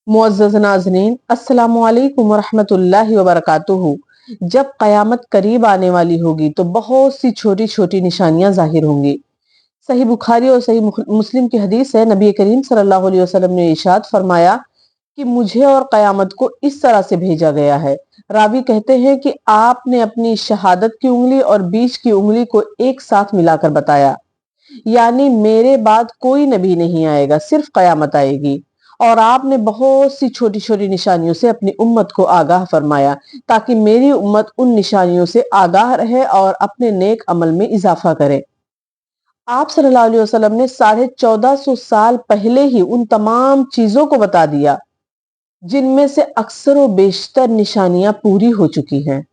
मुअज़्ज़ज़ नाज़रीन, अस्सलामु अलैकुम वरहमतुल्लाहि वबरकातुहू। जब क़यामत करीब आने वाली होगी तो बहुत सी छोटी छोटी निशानियां जाहिर होंगी। सही बुखारी और सही मुस्लिम की हदीस है, नबी करीम सल्लल्लाहु अलैहि वसल्लम ने इरशाद फरमाया कि मुझे और क़यामत को इस तरह से भेजा गया है। रावी कहते हैं कि आपने अपनी शहादत की उंगली और बीच की उंगली को एक साथ मिलाकर बताया, यानी मेरे बाद कोई नबी नहीं आएगा, सिर्फ कयामत आएगी। और आपने बहुत सी छोटी छोटी निशानियों से अपनी उम्मत को आगाह फरमाया, ताकि मेरी उम्मत उन निशानियों से आगाह रहे और अपने नेक अमल में इजाफा करे। आप सल्लल्लाहु अलैहि वसल्लम ने 1450 साल पहले ही उन तमाम चीजों को बता दिया, जिनमें से अक्सर व बेशतर निशानियां पूरी हो चुकी हैं।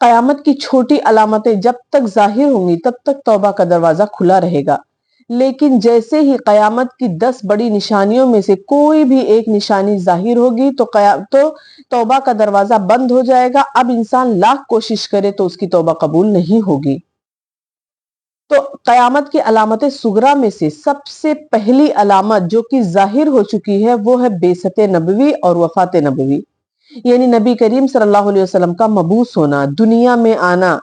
कयामत की छोटी अलामतें जब तक जाहिर होंगी तब तक तौबा का दरवाजा खुला रहेगा, लेकिन जैसे ही कयामत की 10 बड़ी निशानियों में से कोई भी एक निशानी जाहिर होगी तो तौबा का दरवाजा बंद हो जाएगा। अब इंसान लाख कोशिश करे तो उसकी तौबा कबूल नहीं होगी। तो कयामत की अलामतें सुगरा में से सबसे पहली अलामत जो कि जाहिर हो चुकी है वो है बेसत नबवी और वफात नबवी, यानी नबी करीम सल्लल्लाहु अलैहि वसल्लम का मबूस होना, दुनिया में आना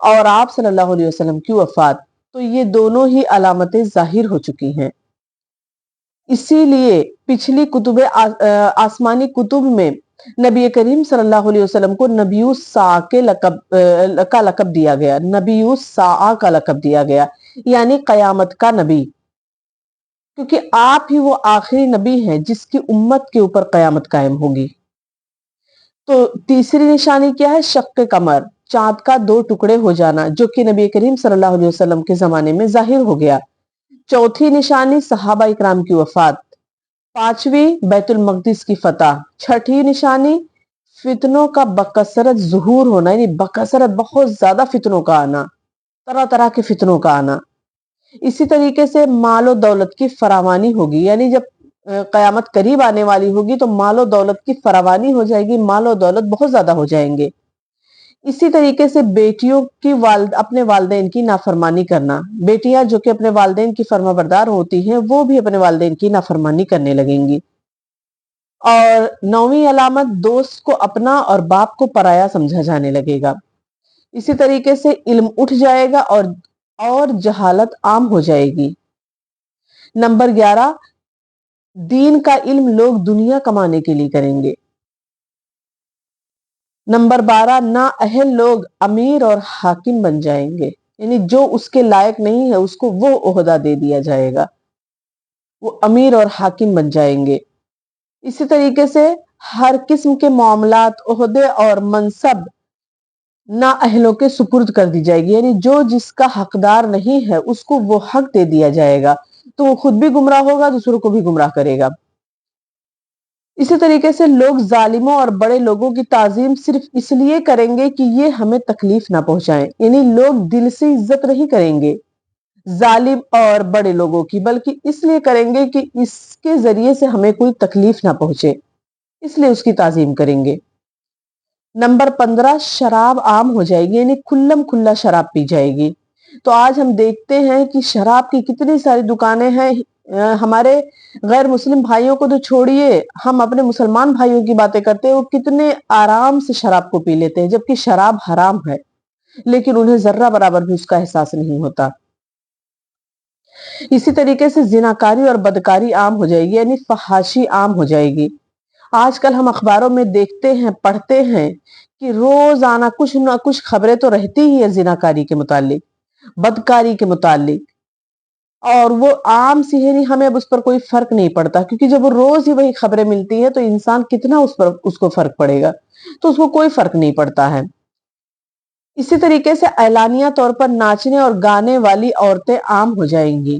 और आप सल्लल्लाहु अलैहि वसल्लम की वफात। तो ये दोनों ही अलामतें जाहिर हो चुकी हैं। इसीलिए पिछली आसमानी कुतुब में नबी करीम सल्लल्लाहु अलैहि वसल्लम को नबियुस सा के लकब दिया गया, नबियुस सा का लकब दिया गया, यानी कयामत का नबी, क्योंकि आप ही वो आखिरी नबी हैं जिसकी उम्मत के ऊपर कयामत कायम होगी। तो तीसरी निशानी क्या है? शक्के कमर, चांद का 2 टुकड़े हो जाना, जो कि नबी करीम सल्लल्लाहु अलैहि वसल्लम के जमाने में जाहिर हो गया। चौथी निशानी सहाबा इकराम की वफात। पांचवी बैतुल मक़दिस की फतह। छठी निशानी फितनों का बकसरत ज़ुहूर होना, यानी बकसरत बहुत ज्यादा फितनों का आना, तरह तरह के फितनों का आना। इसी तरीके से मालो दौलत की फरावानी होगी, यानी जब कयामत करीब आने वाली होगी तो मालो दौलत की फरावानी हो जाएगी, मालो दौलत बहुत ज्यादा हो जाएंगे। इसी तरीके से बेटियों की अपने वालिदैन की नाफरमानी करना, बेटियां जो कि अपने वालिदैन की फर्माबरदार होती हैं वो भी अपने वालिदैन की नाफरमानी करने लगेंगी। और 9वीं अलामत दोस्त को अपना और बाप को पराया समझा जाने लगेगा। इसी तरीके से इल्म उठ जाएगा और जहालत आम हो जाएगी। नंबर 11, दीन का इल्म लोग दुनिया कमाने के लिए करेंगे। नंबर 12, ना अहल लोग अमीर और हाकिम बन जाएंगे, यानी जो उसके लायक नहीं है उसको वो ओहदा दे दिया जाएगा, वो अमीर और हाकिम बन जाएंगे। इसी तरीके से हर किस्म के मामलात, ओहदे और मनसब ना अहलों के सुपुर्द कर दी जाएगी, यानी जो जिसका हकदार नहीं है उसको वो हक दे दिया जाएगा, तो वो खुद भी गुमराह होगा, दूसरों को भी गुमराह करेगा। इसी तरीके से लोग जालिमों और बड़े लोगों की ताजीम सिर्फ इसलिए करेंगे कि ये हमें तकलीफ ना पहुंचाएं, यानी लोग दिल से इज्जत नहीं करेंगे जालिम और बड़े लोगों की, बल्कि इसलिए करेंगे कि इसके जरिए से हमें कोई तकलीफ ना पहुंचे, इसलिए उसकी ताजीम करेंगे। नंबर 15, शराब आम हो जाएगी, यानी खुल्लम खुल्ला शराब पी जाएगी। तो आज हम देखते हैं कि शराब की कितनी सारी दुकानें हैं। हमारे गैर मुस्लिम भाइयों को तो छोड़िए, हम अपने मुसलमान भाइयों की बातें करते हैं, वो कितने आराम से शराब को पी लेते हैं, जबकि शराब हराम है, लेकिन उन्हें जर्रा बराबर भी उसका एहसास नहीं होता। इसी तरीके से जिनाकारी और बदकारी आम हो जाएगी, यानी फहाशी आम हो जाएगी। आजकल हम अखबारों में देखते हैं, पढ़ते हैं कि रोजाना कुछ ना कुछ खबरें तो रहती ही है जिनाकारी के मुतालिक, बदकारी के मुतालिक, और वो आम सी है, नहीं हमें अब उस पर कोई फर्क नहीं पड़ता, क्योंकि जब वो रोज ही वही खबरें मिलती है तो इंसान कितना उस पर उसको फर्क पड़ेगा, तो उसको कोई फर्क नहीं पड़ता है। इसी तरीके से एलानिया तौर पर नाचने और गाने वाली औरतें आम हो जाएंगी,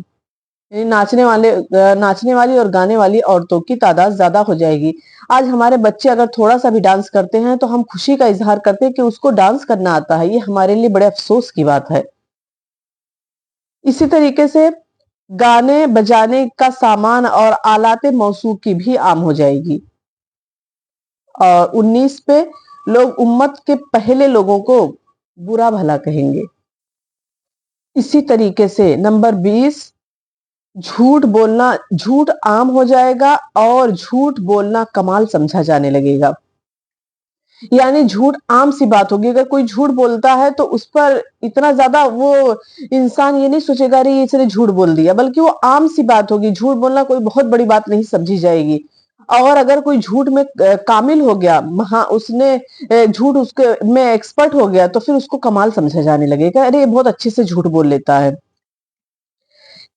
यानी नाचने वाली और गाने वाली औरतों की तादाद ज्यादा हो जाएगी। आज हमारे बच्चे अगर थोड़ा सा भी डांस करते हैं तो हम खुशी का इजहार करते हैं कि उसको डांस करना आता है, ये हमारे लिए बड़े अफसोस की बात है। इसी तरीके से गाने बजाने का सामान और आलाते मौसूकी भी आम हो जाएगी। और 19 पे लोग उम्मत के पहले लोगों को बुरा भला कहेंगे। इसी तरीके से नंबर 20, झूठ बोलना, झूठ आम हो जाएगा और झूठ बोलना कमाल समझा जाने लगेगा। यानी झूठ आम सी बात होगी। अगर कोई झूठ बोलता है तो उस पर इतना ज्यादा वो इंसान ये नहीं सोचेगा अरे इसने झूठ बोल दिया, बल्कि वो आम सी बात होगी। झूठ बोलना कोई बहुत बड़ी बात नहीं समझी जाएगी। और अगर कोई झूठ में कामिल हो गया, हाँ उसने झूठ उसके में एक्सपर्ट हो गया, तो फिर उसको कमाल समझा जाने लगेगा, अरे ये बहुत अच्छे से झूठ बोल लेता है।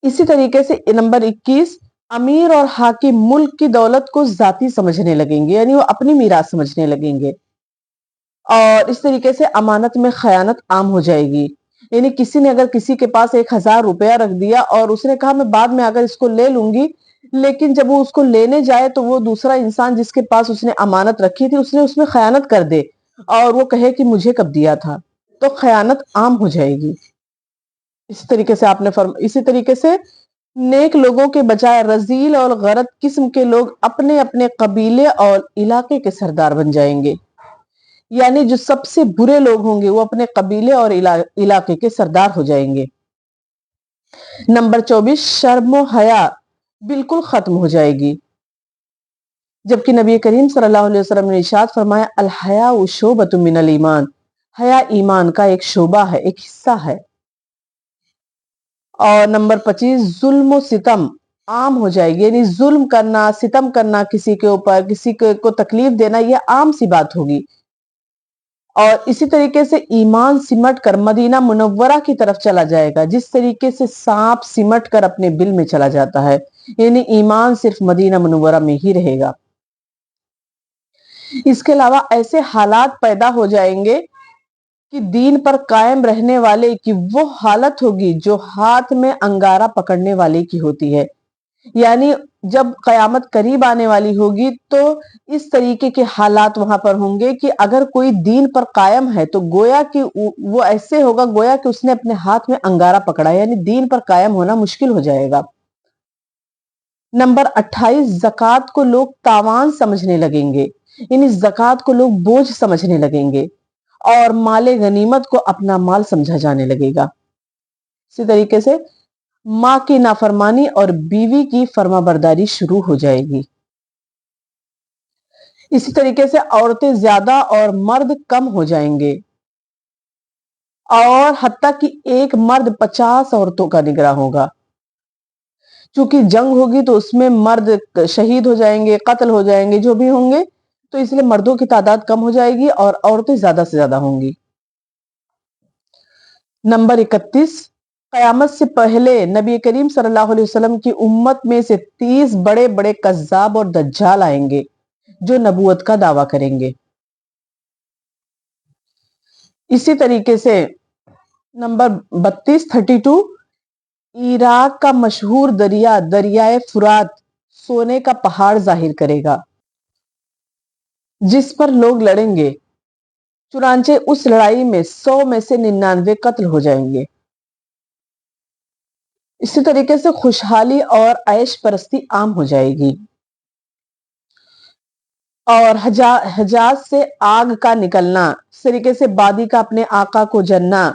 इसी तरीके से नंबर 21, अमीर और हाकिम मुल्क की दौलत को जाती समझने लगेंगे, यानी वो अपनी मीरास समझने लगेंगे। और इस तरीके से अमानत में खयानत आम हो जाएगी। यानी किसी ने अगर किसी के पास 1,000 रुपया रख दिया और उसने कहा मैं बाद में अगर इसको ले लूंगी, लेकिन जब वो उसको लेने जाए तो वो दूसरा इंसान जिसके पास उसने अमानत रखी थी उसने उसमें खयानत कर दे और वो कहे कि मुझे कब दिया था, तो खयानत आम हो जाएगी। इसी तरीके से नेक लोगों के बजाय रजील और गलत किस्म के लोग अपने अपने कबीले और इलाके के सरदार बन जाएंगे। यानी जो सबसे बुरे लोग होंगे वो अपने कबीले और इलाके के सरदार हो जाएंगे। नंबर 24, शर्म हया बिल्कुल खत्म हो जाएगी। जबकि नबी करीम सल्लल्लाहु अलैहि वसल्लम ने इरशाद फरमाया अल हया शोबतुम मिनल ईमान, हया ईमान का एक शोबा है, एक हिस्सा है। और नंबर 25, जुल्म सितम आम हो जाएगी। यानी जुल्म करना, सितम करना, किसी के ऊपर किसी को तकलीफ देना, यह आम सी बात होगी। और इसी तरीके से ईमान सिमट कर मदीना मुनव्वरा की तरफ चला जाएगा, जिस तरीके से सांप सिमट कर अपने बिल में चला जाता है, यानी ईमान सिर्फ मदीना मुनव्वरा में ही रहेगा। इसके अलावा ऐसे हालात पैदा हो जाएंगे कि दीन पर कायम रहने वाले की वो हालत होगी जो हाथ में अंगारा पकड़ने वाले की होती है। यानी जब कयामत करीब आने वाली होगी तो इस तरीके के हालात वहां पर होंगे कि अगर कोई दीन पर कायम है तो गोया कि वो ऐसे होगा गोया कि उसने अपने हाथ में अंगारा पकड़ा है, यानी दीन पर कायम होना मुश्किल हो जाएगा। नंबर 28, जक़ात को लोग तावान समझने लगेंगे, यानी जक़ात को लोग बोझ समझने लगेंगे और माले गनीमत को अपना माल समझा जाने लगेगा। इसी तरीके से माँ की नाफरमानी और बीवी की फर्माबरदारी शुरू हो जाएगी। इसी तरीके से औरतें ज्यादा और मर्द कम हो जाएंगे और हत्ता कि एक मर्द 50 औरतों का निगरान होगा। चूंकि जंग होगी तो उसमें मर्द शहीद हो जाएंगे, कत्ल हो जाएंगे, जो भी होंगे, तो इसलिए मर्दों की तादाद कम हो जाएगी और औरतें ज्यादा से ज्यादा होंगी। नंबर 31, कयामत से पहले नबी करीम सल्लल्लाहु अलैहि वसल्लम की उम्मत में से 30 बड़े बड़े कज्जाब और दज्जाल आएंगे जो नबूवत का दावा करेंगे। इसी तरीके से नंबर 32 इराक का मशहूर दरिया दरियाए फुरात सोने का पहाड़ जाहिर करेगा जिस पर लोग लड़ेंगे, चुनांचे उस लड़ाई में 100 में से 99 कत्ल हो जाएंगे। इसी तरीके से खुशहाली और ऐश परस्ती आम हो जाएगी और हजाज से आग का निकलना, इस तरीके से बादी का अपने आका को जनना,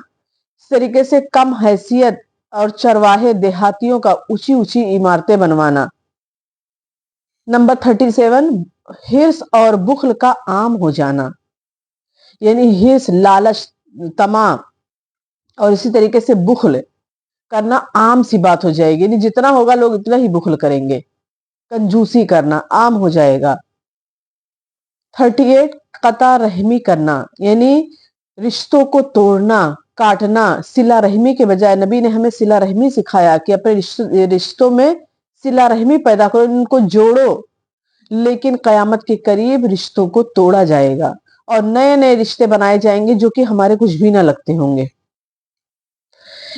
इस तरीके से कम हैसियत और चरवाहे देहातियों का ऊंची ऊंची इमारतें बनवाना। नंबर 37, हिर्स और बुखल का आम हो जाना, यानी हिर्स लालच तमा और इसी तरीके से बुखल करना आम सी बात हो जाएगी, यानी जितना होगा लोग इतना ही बुखल करेंगे। कंजूसी करना आम हो जाएगा। 38, कता रहमी करना, यानी रिश्तों को तोड़ना, काटना, सिला रहमी के बजाय नबी ने हमें सिला रहमी सिखाया कि अपने रिश्तों में सिला रहमी पैदा करो, उनको जोड़ो। लेकिन कयामत के करीब रिश्तों को तोड़ा जाएगा और नए नए रिश्ते बनाए जाएंगे जो कि हमारे कुछ भी ना लगते होंगे।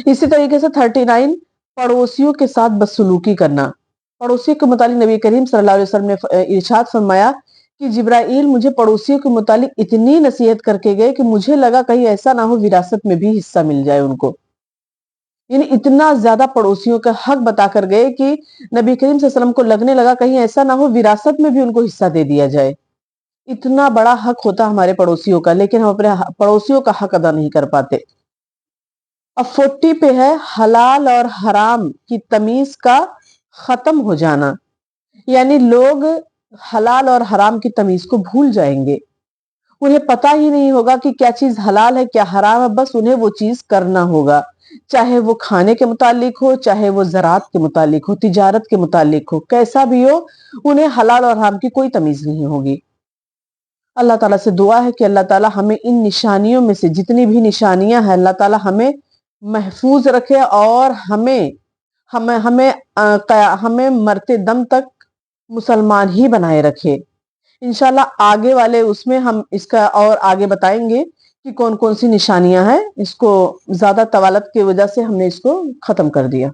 इसी तरीके से 39, पड़ोसियों के साथ बदसलूकी करना। पड़ोसियों के मुतालिक नबी करीम सल्लल्लाहु अलैहि वसल्लम ने इरशाद फरमाया कि जिब्राइल मुझे पड़ोसियों के मुतालिक इतनी नसीहत करके गए कि मुझे लगा कहीं ऐसा ना हो विरासत में भी हिस्सा मिल जाए उनको। यानी इतना ज्यादा पड़ोसियों का हक बताकर गए कि नबी करीम सल्लल्लाहु अलैहि वसल्लम को लगने लगा कहीं ऐसा ना हो विरासत में भी उनको हिस्सा दे दिया जाए। इतना बड़ा हक होता हमारे पड़ोसियों का, लेकिन हम अपने पड़ोसियों का हक अदा नहीं कर पाते। अब 40 पे है हलाल और हराम की तमीज का खत्म हो जाना, यानी लोग हलाल और हराम की तमीज को भूल जाएंगे, उन्हें पता ही नहीं होगा कि क्या चीज हलाल है क्या हराम है, बस उन्हें वो चीज करना होगा, चाहे वो खाने के मुतालिक हो, चाहे वो ज़रात के मुतालिक हो, तिजारत के मुतालिक हो, कैसा भी हो, उन्हें हलाल और हराम की कोई तमीज नहीं होगी। अल्लाह ताला से दुआ है कि अल्लाह ताला हमें इन निशानियों में से जितनी भी निशानियां हैं, अल्लाह ताला हमें महफूज रखे और हमें हमें हमें हमें मरते दम तक मुसलमान ही बनाए रखे। इंशाल्लाह आगे वाले उसमें हम इसका और आगे बताएंगे कि कौन कौन सी निशानियां हैं। इसको ज्यादा तवालत की वजह से हमने इसको खत्म कर दिया।